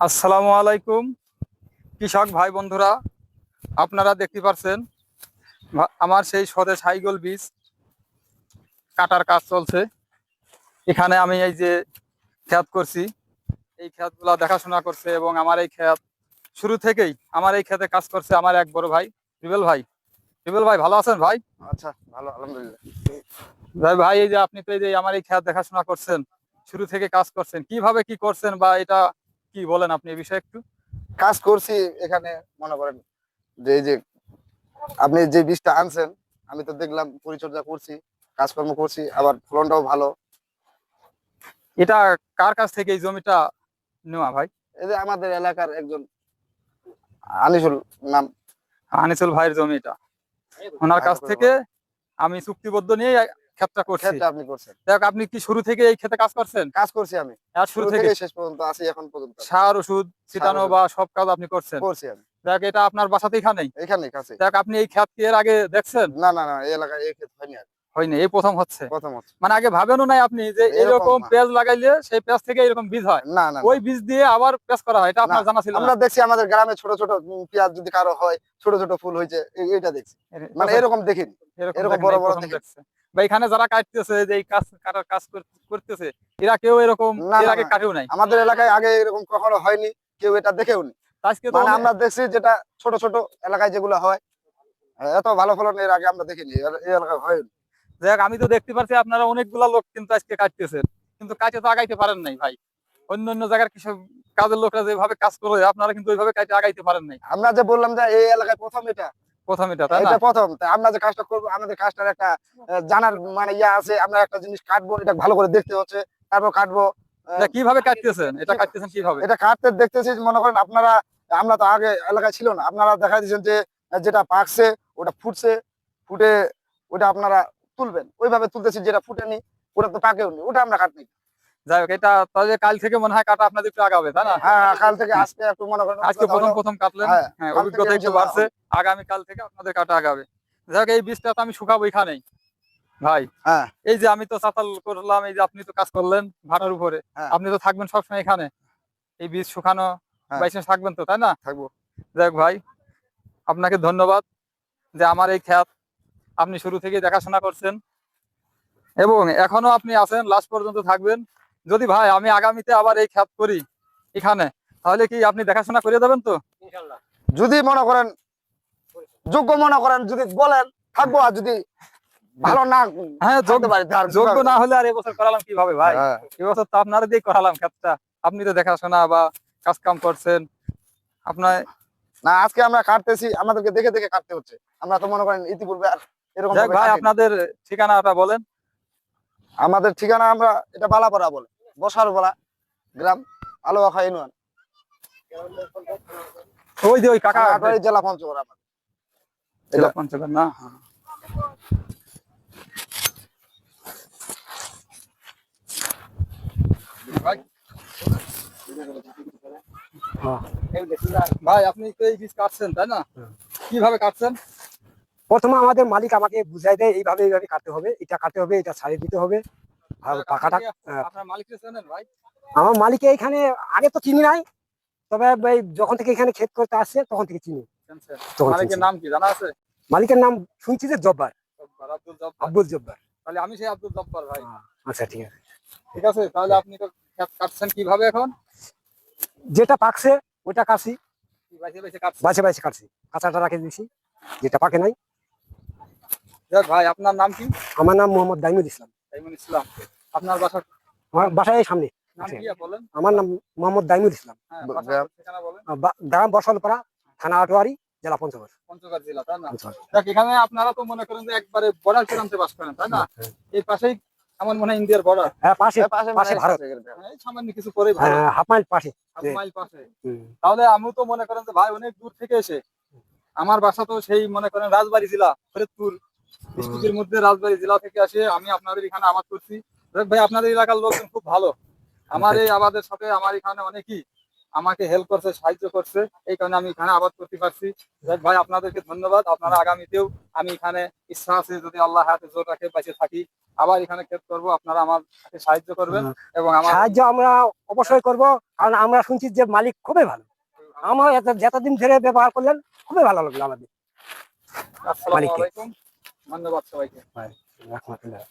আসসালামু আলাইকুম কৃষক ভাই বন্ধুরা, আপনারা দেখতে পাচ্ছেন আমার সেই স্বদেশ হাইগল বীজ কাটার কাজ চলছে। এখানে আমি এই যে ক্ষেত করছি, এই ক্ষেতগুলা দেখাশোনা করছে এবং আমার এই ক্ষেত শুরু থেকেই আমার এই ক্ষেতে কাজ করছে আমার এক বড় ভাই রিবেল ভাই। রিবেল ভাই ভালো আছেন ভাই? আচ্ছা, ভালো আলহামদুলিল্লাহ। ভাই ভাই এই যে আপনি তো এই যে আমার এই ক্ষেত দেখাশোনা করছেন, শুরু থেকে কাজ করছেন, কিভাবে কি করছেন বা এটা কি বলেন আপনি এই বিষয়ে একটু। কাজ করছি এখানে, মনে করেন যে এই যে আপনি যে বীজটা আনছেন, আমি তো দেখলাম পরিচর্যা করছি, কাজকর্ম করছি, আবার ফলনটাও ভালো। এটা কার কাছ থেকে এই জমিটা নেওয়া ভাই? এই যে আমাদের এলাকার একজন আনিসুল নাম, আনিসুল ভাইয়ের জমি এটা, ওনার কাছ থেকে আমি চুক্তিবদ্ধ নিয়ে ক্ষেতটা করছি। ক্ষেতটা আপনি করছেন। দেখ আপনি কি শুরু থেকে এই ক্ষেতে কাজ করছেন? কাজ করছি আমি, আর শুরু শুরু থেকে থেকে শেষ পর্যন্ত আছি এখন পর্যন্ত সার ওষুধ ছিটানো ওষুধ বা সব কাজ আপনি করছেন? করছি আমি। দেখ এটা আপনার বাসাতে এখানেই। এখানে কাছে। দেখ আপনি এই ক্ষেত কি এর আগে দেখছেন? না না না, এই এলাকায় এই ক্ষেত হয়নি আর। হয়নি, এই প্রথম হচ্ছে। প্রথম হচ্ছে। মানে আগে ভাবেনও নাই আপনি যে এরকম এরকম না। পেঁয়াজ লাগাইলে সেই পেঁয়াজ থেকে এরকম বীজ হয়, না না ওই না বীজ দিয়ে আবার পেঁয়াজ করা হয়, এটা না, আপনার জানা ছিল না? আমরা দেখছি আমাদের গ্রামে ছোট ছোট পেঁয়াজ যদি কারো হয়, ছোট ছোট ফুল হয়েছে, এটা দেখছি। মানে এরকম দেখিনি, এরকম দেখেন বড় এই বড় প্রথম দেখিনি। দেখছে। বা এখানে যারা কাটতেছে, যে এই কাজ কাটার কাজ করতেছে, এরা কেউ এরকম না এর না আগে না, কাটেও নাই। আমাদের এলাকায় আগে এরকম কখনো হয়নি, কেউ এটা দেখেও নি। আজকে তো মানে আমরা দেখছি যেটা ছোট ছোট এলাকায় যেগুলো হয়, এত ভালো ফলন এর আগে আমরা দেখিনি, এই এলাকায় হয়নি। দেখ আমি তো দেখতে পাচ্ছি আপনারা অনেকগুলা লোক কিন্তু আজকে কাটতেছেন, কিন্তু কাটে তো আগাইতে পারেন নাই ভাই। অন্য অন্য জায়গার কৃষক কাজের লোকরা যেভাবে কাজ করে, আপনারা কিন্তু ওইভাবে কাটে আগাইতে পারেন নাই। আমরা যে বললাম যে এই এলাকায় প্রথম এটা, প্রথম এটা, তাই না? এটা প্রথম, তাই আমরা যে কাজটা করবো, আমাদের কাজটার একটা জানার মানে ইয়া আছে। আমরা একটা জিনিস কাটবো, এটা ভালো করে দেখতে হচ্ছে, তারপর কাটবো। এটা কিভাবে কাটতেছেন, এটা কাটতেছেন কিভাবে? এটা কাটতে দেখতেছি, মনে করেন আপনারা, আমরা তো আগে এলাকায় ছিল না, আপনারা দেখা দিচ্ছেন যে যেটা পাকছে ওটা ফুটছে, ফুটে ওটা আপনারা তুলবেন, ওইভাবে তুলতেছি। যেটা ফুটেনি ওটা তো পাকেও নি, ওটা আমরা কাটনি। যাই হোক, এটা তাহলে কাল থেকে মনে হয় কাটা আপনাদের একটু আগাবে, তাই না? হ্যাঁ হ্যাঁ, কাল থেকে আজকে একটু মনে করেন আজকে অভিজ্ঞতা প্রথম হলো। প্রথম কাটলেন, হ্যাঁ, হ্যাঁ, কাল থেকে অভিজ্ঞতা একটু ইনশাল্লাহ বাড়ছে। আগামী কাল থেকে আপনাদের কাটা আগাবে। যাই হোক, এই বীজটা তো আমি শুকাবো এখানেই ভাই। হ্যাঁ এই যে আমি তো চাতাল করলাম, এই যে আপনি তো কাজ করলেন ভাটার উপরে, হ্যাঁ আপনি তো থাকবেন সবসময় এখানে, এই বীজ শুকানো হ্যাঁ, বাইসে থাকবেন তো, তাই না? থাকবো। যাই হোক ভাই, আপনাকে ধন্যবাদ যে আমার এই ক্ষেত আপনি শুরু থেকে দেখাশোনা করছেন এবং এখনো আপনি আছেন, লাস্ট পর্যন্ত থাকবেন। যদি ভাই আমি আগামীতে আবার এই ক্ষেত করি এখানে, তাহলে কি আপনি দেখাশোনা করে দেবেন তো? যদি মনে করেন যোগ্য মনে করেন, যদি বলেন থাকবো, আর যদি ভালো না হ্যাঁ, থাকতে পারি তার যোগ্য না হলে আর এবছর করালাম কিভাবে ভাই? হ্যাঁ। এবছর তো আপনারা দিয়ে করালাম ক্ষেতটা, আপনি তো দেখাশোনা বা কাজ কাম করছেন আপনার। না, আজকে আমরা কাটতেছি, আমাদেরকে দেখে দেখে কাটতে হচ্ছে। আমরা তো মনে করেন ইতিপূর্বে আর এরকম যাক ভাবে ভাই, কাটিনি। আপনাদের ঠিকানাটা বলেন। আমাদের ঠিকানা, আমরা এটা বালাপাড়া বলে, বসারপাড়া গ্রাম, আলোয়াখা ইউনিয়ন, ওই যে ওই কাকা আটোয়ারি জেলা পঞ্চগড় আমাদের। জেলা পঞ্চগড় না? ভাই আপনি তো এই বীজ কাটছেন, তাই না? কিভাবে কাটছেন? প্রথমে আমাদের মালিক আমাকে বুঝাই দেয়, এইভাবে এইভাবে কাটতে হবে, এটা কাটতে হবে, এটা ছাড়িয়ে দিতে হবে। আর পাকাটা আপনার মালিককে চেনেন ভাই? আমার মালিককে এখানে আগে তো চিনি নাই, তবে এই যখন থেকে এখানে ক্ষেত করতে আসছে তখন থেকে চিনি। চিনছেন? তখন মালিকের চিনছি। নাম কি জানা আছে? মালিকের নাম শুনছি যে জব্বার, আব্দুল জব্বার। আব্দুল জব্বার। তাহলে আমি সেই আব্দুল জব্বার ভাই। আচ্ছা ঠিক আছে। ঠিক আছে, তাহলে আপনি তো ক্ষেত কাটছেন কিভাবে এখন? যেটা পাকছে ওইটা কাটছি, কি বাইসে বাইসে কাটছেন? বাছে বাছে কাটছি, কাঁচাটা রাখে দিয়েছি, যেটা পাকে নাই। যাক ভাই, আপনার নাম কি? আমার নাম মোহাম্মদ দাইমুল ইসলাম। তাইমুল ইসলাম। আপনার বাসা আমার বাসায় এই সামনে। নাম কি বলেন? আমার নাম মোহাম্মদ দাইমুল ইসলাম। হ্যাঁ, বাসার ঠিকানা বলেন। গ্রাম বসলপাড়া, থানা আটোয়ারি, জেলা পঞ্চগড়। পঞ্চগড় জেলা, তাই না? দেখ এখানে আপনারা তো মনে করেন যে একবারে বর্ডার প্রান্তে বাস করেন, তাই না? এই পাশেই আমার মনে হয় ইন্ডিয়ার বর্ডার। হ্যাঁ, পাশে পাশে পাশে ভারত। এই সামান্য কিছু করে ভারত, হাফ মাইল পাশে। হাফ মাইল পাশে। তাহলে আমিও তো মনে করেন যে ভাই অনেক দূর থেকে এসে, আমার বাসা তো সেই মনে করেন রাজবাড়ী জেলা, ফরিদপুর ডিস্ট্রিক্টের মধ্যে রাজবাড়ী জেলা থেকে আসে আমি আপনাদের এখানে আবাদ করছি। দেখ ভাই, আপনাদের এলাকার লোকজন খুব ভালো। আমার এই আবাদের সাথে আমার এখানে অনেকেই আমাকে হেল্প করছে, সাহায্য করছে, এই কারণে আমি এখানে আবাদ করতে পারছি। যাক ভাই, আপনাদেরকে ধন্যবাদ। আপনারা আগামীতেও, আমি এখানে ইচ্ছা আছে যদি আল্লাহ হাতে জোর রাখে বেঁচে থাকি, আবার এখানে ক্ষেত করবো, আপনারা আমাকে সাহায্য করবেন এবং আমার সাহায্য আমরা অবশ্যই করব, কারণ আমরা শুনছি যে মালিক খুবই ভালো। আমার যতদিন ধরে ব্যবহার করলেন খুবই ভালো লাগলো আমাদের। আসসালামু মালিককে। আলাইকুম, ধন্যবাদ সবাইকে। রাহমাতুল্লাহ।